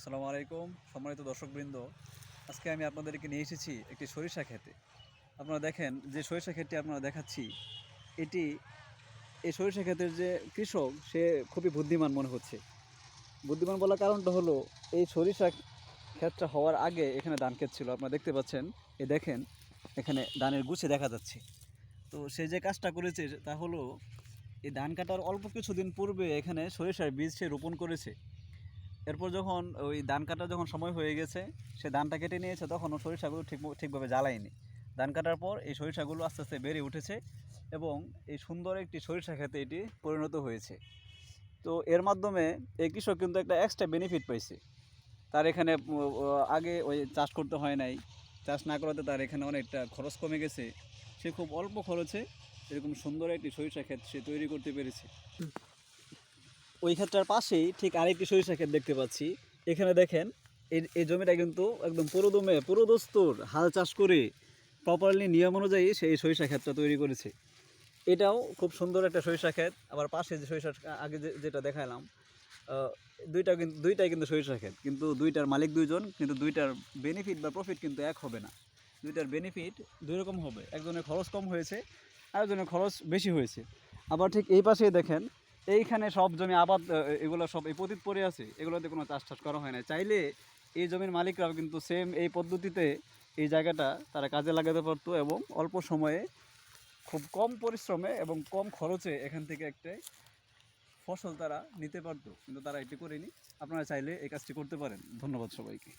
আসসালামু আলাইকুম সম্মানিত দর্শকবৃন্দ। আজকে আমি আপনাদেরকে নিয়ে এসেছি একটি সরিষা ক্ষেতে। আপনারা দেখেন যে সরিষা ক্ষেতটি আপনারা দেখাচ্ছি, এটি এই সরিষা ক্ষেতের যে কৃষক সে খুবই বুদ্ধিমান মনে হচ্ছে। বুদ্ধিমান বলার কারণটা হলো এই সরিষা ক্ষেতটা হওয়ার আগে এখানে ধান ক্ষেত ছিল। আপনারা দেখতে পাচ্ছেন, দেখেন এখানে ধানের গুছে দেখা যাচ্ছে। তো সে যে কাজটা করেছে তা হলো এই ধান কাটার অল্প কিছুদিন পূর্বে এখানে সরিষার বীজ সে রোপণ করেছে। এরপর যখন ওই ধান কাটার যখন সময় হয়ে গেছে, সে ধানটা কেটে নিয়েছে, তখন ও সরিষাগুলো ঠিকভাবে জ্বালায়নি। ধান কাটার পর এই সরিষাগুলো আস্তে আস্তে বেড়ে উঠেছে এবং এই সুন্দর একটি সরিষা খেতে এটি পরিণত হয়েছে। তো এর মাধ্যমে এই কৃষক কিন্তু একটা এক্সট্রা বেনিফিট পাইছে। তার এখানে আগে ওই চাষ করতে হয় নাই, চাষ না করাতে তার এখানে অনেকটা খরচ কমে গেছে। সে খুব অল্প খরচে এরকম সুন্দর একটি সরিষা ক্ষেত সে তৈরি করতে পেরেছে। ওই ক্ষেতটার পাশেই ঠিক আরেকটি সরিষা ক্ষেত দেখতে পাচ্ছি। এখানে দেখেন এই জমিটা কিন্তু একদম পুরোদস্তুর হাল চাষ করে প্রপারলি নিয়ম অনুযায়ী সেই সরিষা ক্ষেতটা তৈরি করেছে। এটাও খুব সুন্দর একটা সরিষা ক্ষেত। আবার পাশে যে সরিষা আগে যেটা দেখালাম, দুইটাই কিন্তু সরিষা ক্ষেত, কিন্তু দুইটার মালিক দুইজন, কিন্তু দুইটার বেনিফিট বা প্রফিট কিন্তু এক হবে না। দুইটার বেনিফিট দুই রকম হবে। একজনের খরচ কম হয়েছে, আরেকজনের খরচ বেশি হয়েছে। আবার ঠিক এই পাশে দেখেন, এইখানে সব জমি আবাদ, এগুলো সব এই পতিত পড়ে আছে, এগুলোতে কোনো চাষ করা হয় না। চাইলে এই জমির মালিকরাও কিন্তু সেম এই পদ্ধতিতে এই জায়গাটা তারা কাজে লাগাতে পারতো এবং অল্প সময়ে খুব কম পরিশ্রমে এবং কম খরচে এখান থেকে একটা ফসল তারা নিতে পারতো, কিন্তু তারা এটি করেনি। আপনারা চাইলে এই কাজটি করতে পারেন। ধন্যবাদ সবাইকে।